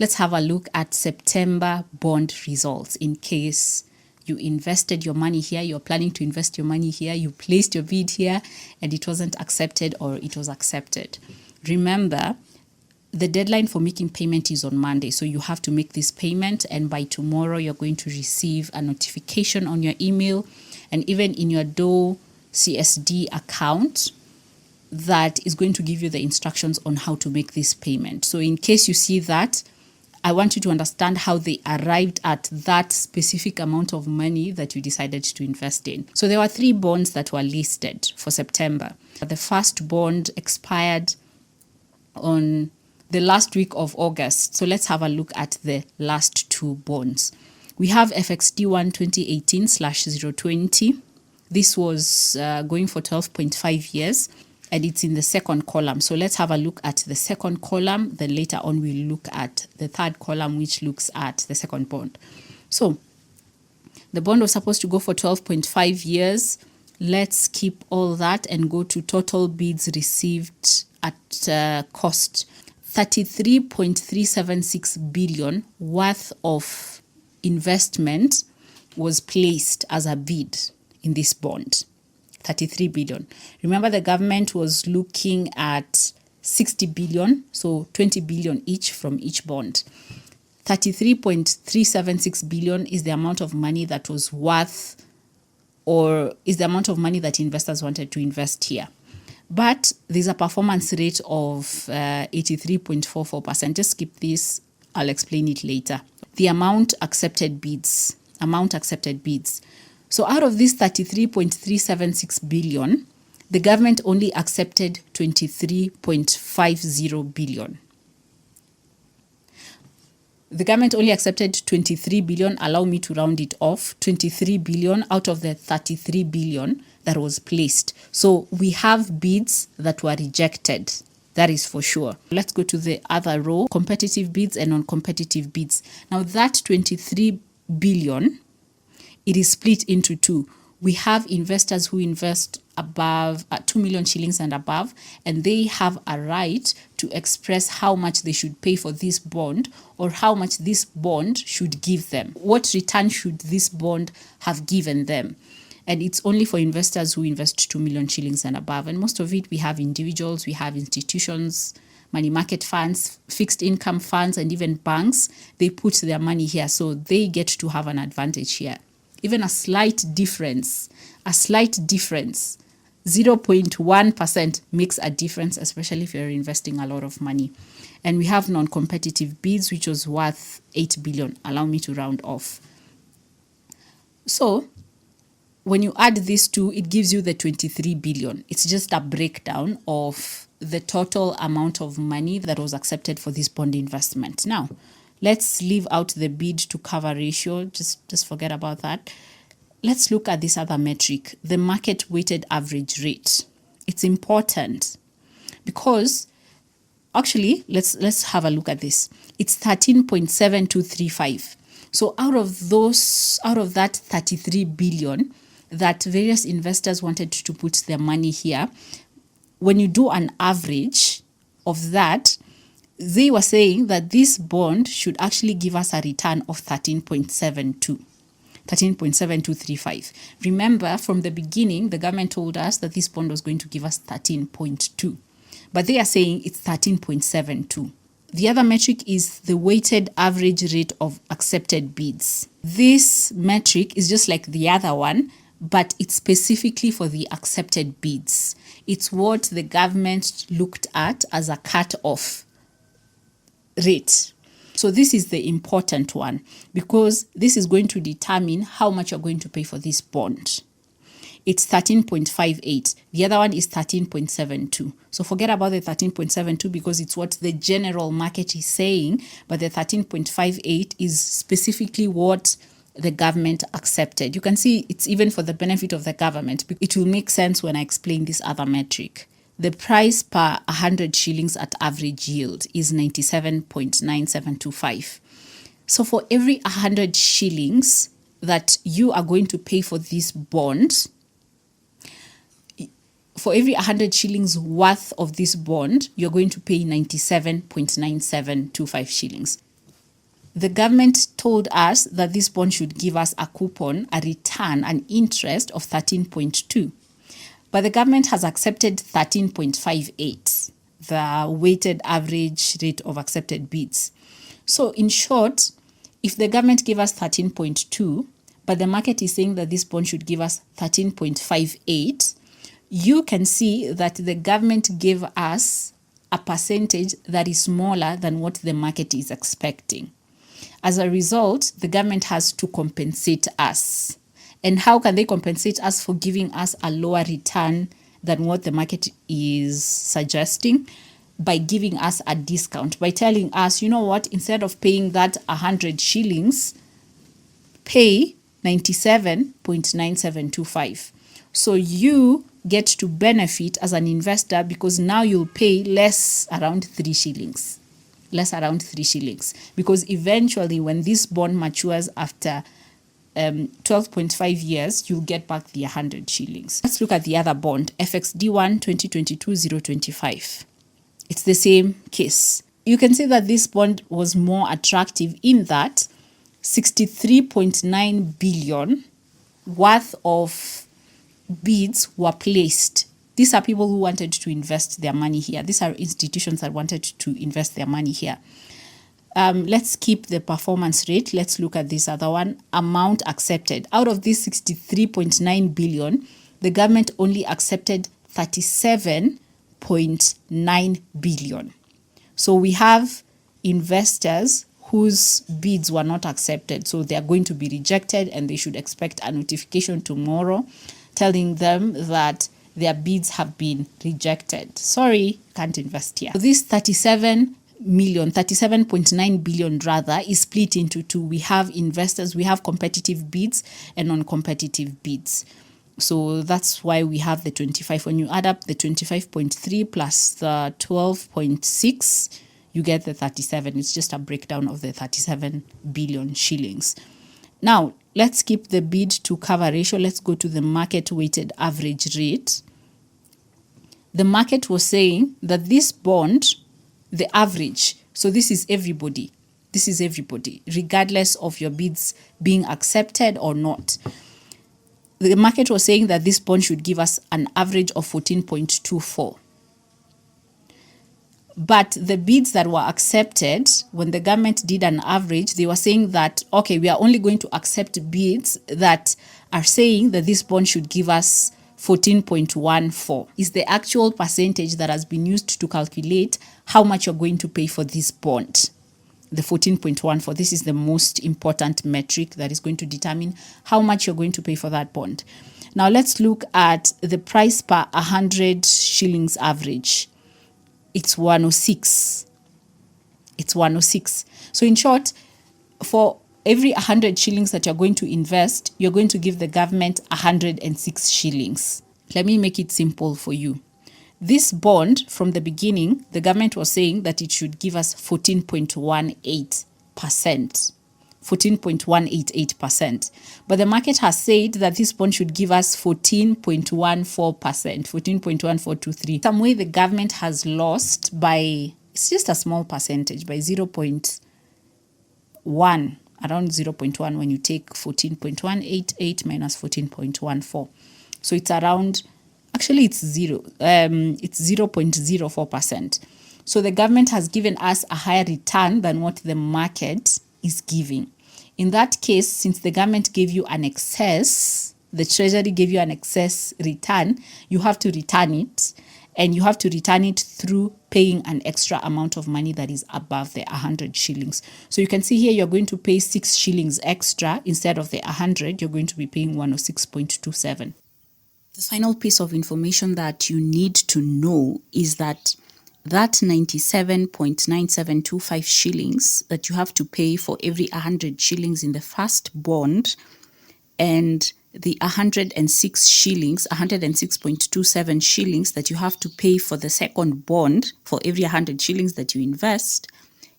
Let's have a look at September bond results in case you invested your money here, you're planning to invest your money here, you placed your bid here and it wasn't accepted or it was accepted. Remember, the deadline for making payment is on Monday, so you have to make this payment, and by tomorrow you're going to receive a notification on your email and even in your DOE CSD account that is going to give you the instructions on how to make this payment. So in case you see that, I want you to understand how they arrived at that specific amount of money that you decided to invest in. So there were 3 bonds that were listed for September. The first bond expired on the last week of August. So let's have a look at the last 2 bonds. We have FXD1 2018/020. This was going for 12.5 years. And it's in the second column. So let's have a look at the second column. Then later on, we'll look at the third column, which looks at the second bond. So the bond was supposed to go for 12.5 years. Let's keep all that and go to total bids received at cost. 33.376 billion worth of investment was placed as a bid in this bond. 33 billion. Remember, the government was looking at 60 billion, so 20 billion each from each bond. 33.376 billion is the amount of money that was worth, or is the amount of money that investors wanted to invest here. But there's a performance rate of 83.44%. Just skip this, I'll explain it later. The amount accepted bids. So out of this 33.376 billion, the government only accepted 23.50 billion. The government only accepted 23 billion, allow me to round it off, 23 billion out of the 33 billion that was placed. So we have bids that were rejected. That is for sure. Let's go to the other row, competitive bids and non-competitive bids. Now that 23 billion, it is split into 2. We have investors who invest above 2 million shillings and above, and they have a right to express how much they should pay for this bond or how much this bond should give them. What return should this bond have given them? And it's only for investors who invest 2 million shillings and above. And most of it, we have individuals, we have institutions, money market funds, fixed income funds, and even banks. They put their money here, so they get to have an advantage here. Even a slight difference, 0.1% makes a difference, especially if you're investing a lot of money. And we have non-competitive bids, which was worth 8 billion. Allow me to round off. So when you add these two, it gives you the 23 billion. It's just a breakdown of the total amount of money that was accepted for this bond investment. Now, let's leave out the bid to cover ratio. Just forget about that. Let's look at this other metric, the market weighted average rate. It's important because actually, let's have a look at this. It's 13.7235. So out of that 33 billion that various investors wanted to put their money here, when you do an average of that, they were saying that this bond should actually give us a return of 13.7235. Remember, from the beginning, the government told us that this bond was going to give us 13.2, but they are saying it's 13.72. The other metric is the weighted average rate of accepted bids. This metric is just like the other one, but it's specifically for the accepted bids. It's what the government looked at as a cut-off rate. So this is the important one because this is going to determine how much you're going to pay for this bond. It's 13.58. The other one is 13.72. So forget about the 13.72 because it's what the general market is saying, but the 13.58 is specifically what the government accepted. You can see it's even for the benefit of the government. It will make sense when I explain this other metric. The price per 100 shillings at average yield is 97.9725. So for every 100 shillings that you are going to pay for this bond, for every 100 shillings worth of this bond, you're going to pay 97.9725 shillings. The government told us that this bond should give us a coupon, a return, an interest of 13.2. But the government has accepted 13.58, the weighted average rate of accepted bids. So in short, if the government gave us 13.2, but the market is saying that this bond should give us 13.58, you can see that the government gave us a percentage that is smaller than what the market is expecting. As a result, the government has to compensate us. And how can they compensate us for giving us a lower return than what the market is suggesting? By giving us a discount, by telling us, you know what, instead of paying that 100 shillings, pay 97.9725. So you get to benefit as an investor because now you'll pay less around 3 shillings. Because eventually when this bond matures after 12.5 years, you'll get back the 100 shillings. Let's look at the other bond, FXD1 2022-025. It's the same case. You can see that this bond was more attractive in that 63.9 billion worth of bids were placed. These are people who wanted to invest their money here. These are institutions that wanted to invest their money here. Let's keep the performance rate. Let's look at this other one. Amount accepted. Out of this 63.9 billion, the government only accepted 37.9 billion. So we have investors whose bids were not accepted. So they are going to be rejected and they should expect a notification tomorrow telling them that their bids have been rejected. Sorry, can't invest here. So this 37.9 billion rather is split into two. We have investors, we have competitive bids and non-competitive bids. So that's why we have the 25. When you add up the 25.3 plus the 12.6, you get the 37. It's just a breakdown of the 37 billion shillings. Now, let's keep the bid to cover ratio. Let's go to the market weighted average rate. The market was saying that this bond, the average, so this is everybody, regardless of your bids being accepted or not. The market was saying that this bond should give us an average of 14.24. But the bids that were accepted, when the government did an average, they were saying that, okay, we are only going to accept bids that are saying that this bond should give us 14.14. Is the actual percentage that has been used to calculate how much you're going to pay for this bond. The 14.14, this is the most important metric that is going to determine how much you're going to pay for that bond. Now let's look at the price per 100 shillings average. It's 106. It's 106. So in short, for every 100 shillings that you're going to invest, you're going to give the government 106 shillings. Let me make it simple for you. This bond, from the beginning, the government was saying that it should give us 14.18%. 14.188%. But the market has said that this bond should give us 14.14%, 14.1423. Some way the government has lost by, it's just a small percentage, by 0.1, around 0.1 when you take 14.188 minus 14.14. So it's around, actually it's 0.04%. So the government has given us a higher return than what the market is giving. In that case, since the government gave you an excess, the treasury gave you an excess return, you have to return it, and you have to return it through paying an extra amount of money that is above the 100 shillings. So you can see here you're going to pay 6 shillings extra. Instead of the 100, you're going to be paying 106.27. The final piece of information that you need to know is that 97.9725 shillings that you have to pay for every 100 shillings in the first bond, and the 106 shillings, 106.27 shillings that you have to pay for the second bond for every 100 shillings that you invest,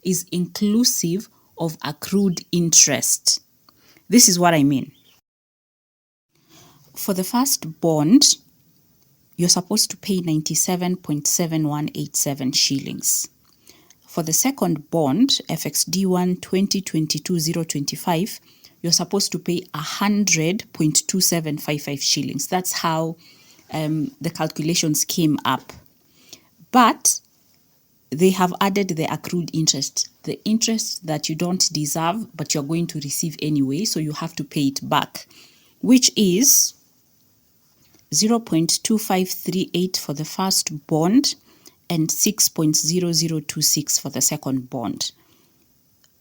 is inclusive of accrued interest. This is what I mean. For the first bond, you're supposed to pay 97.7187 shillings. For the second bond, FXD1 2022-025, you're supposed to pay 100.2755 shillings. That's how the calculations came up. But they have added the accrued interest, the interest that you don't deserve, but you're going to receive anyway, so you have to pay it back, which is 0.2538 for the first bond and 6.0026 for the second bond.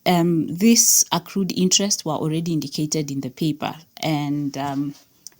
This accrued interest were already indicated in the paper, and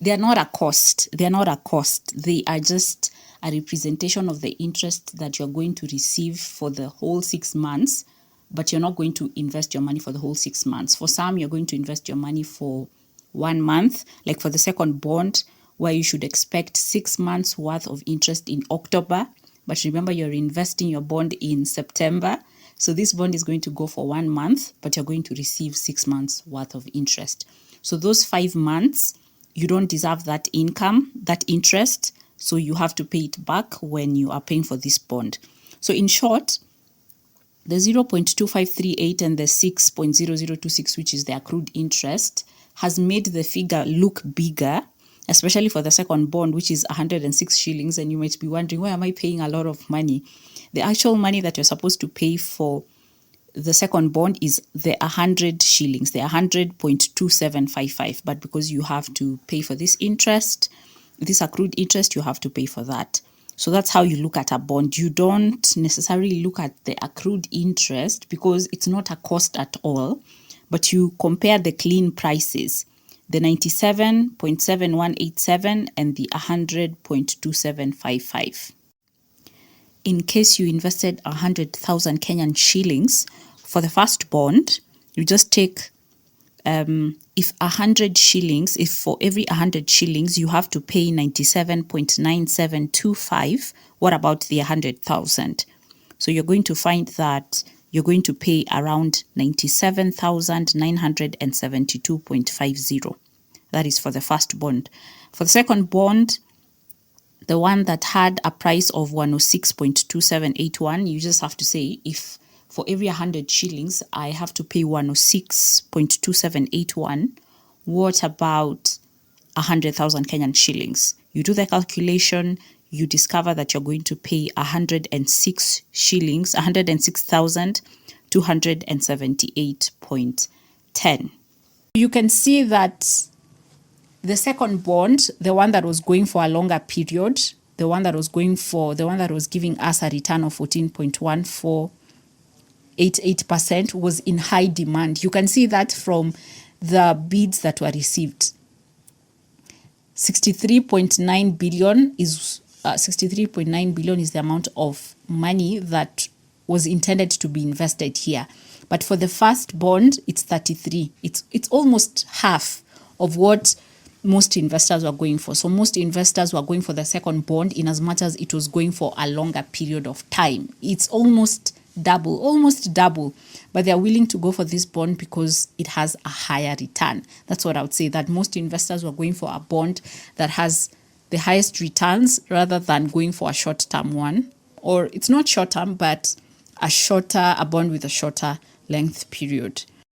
they are not a cost. They are not a cost. They are just a representation of the interest that you're going to receive for the whole 6 months, but you're not going to invest your money for the whole 6 months. For some, you're going to invest your money for 1 month, like for the second bond, where you should expect 6 months worth of interest in October. But remember, you're investing your bond in September. So this bond is going to go for 1 month, but you're going to receive 6 months worth of interest. So those 5 months, you don't deserve that income, that interest. So you have to pay it back when you are paying for this bond. So in short, the 0.2538 and the 6.0026, which is the accrued interest, has made the figure look bigger, especially for the second bond, which is 106 shillings. And you might be wondering, why am I paying a lot of money? The actual money that you're supposed to pay for the second bond is the 100 shillings, the 100.2755. But because you have to pay for this interest, this accrued interest, you have to pay for that. So that's how you look at a bond. You don't necessarily look at the accrued interest because it's not a cost at all, but you compare the clean prices, the 97.7187 and the 100.2755. In case you invested 100,000 Kenyan shillings for the first bond, you just take if 100 shillings, if for every 100 shillings you have to pay 97.9725, what about the 100,000? So you're going to find that you're going to pay around 97,972.50. That is for the first bond. For the second bond, the one that had a price of 106.2781, you just have to say, if for every 100 shillings, I have to pay 106.2781. What about 100,000 Kenyan shillings? You do the calculation, you discover that you're going to pay 106 shillings, 106,278.10. You can see that the second bond, the one that was going for a longer period, the one that was giving us a return of 14.1488%, was in high demand. You can see that from the bids that were received. 63.9 billion is the amount of money that was intended to be invested here. But for the first bond, it's 33. It's almost half of what most investors were going for. So most investors were going for the second bond in as much as it was going for a longer period of time. It's almost double, but they're willing to go for this bond because it has a higher return. That's what I would say, that most investors were going for a bond that has the highest returns rather than going for a short-term one, or it's not short-term, but a bond with a shorter length period.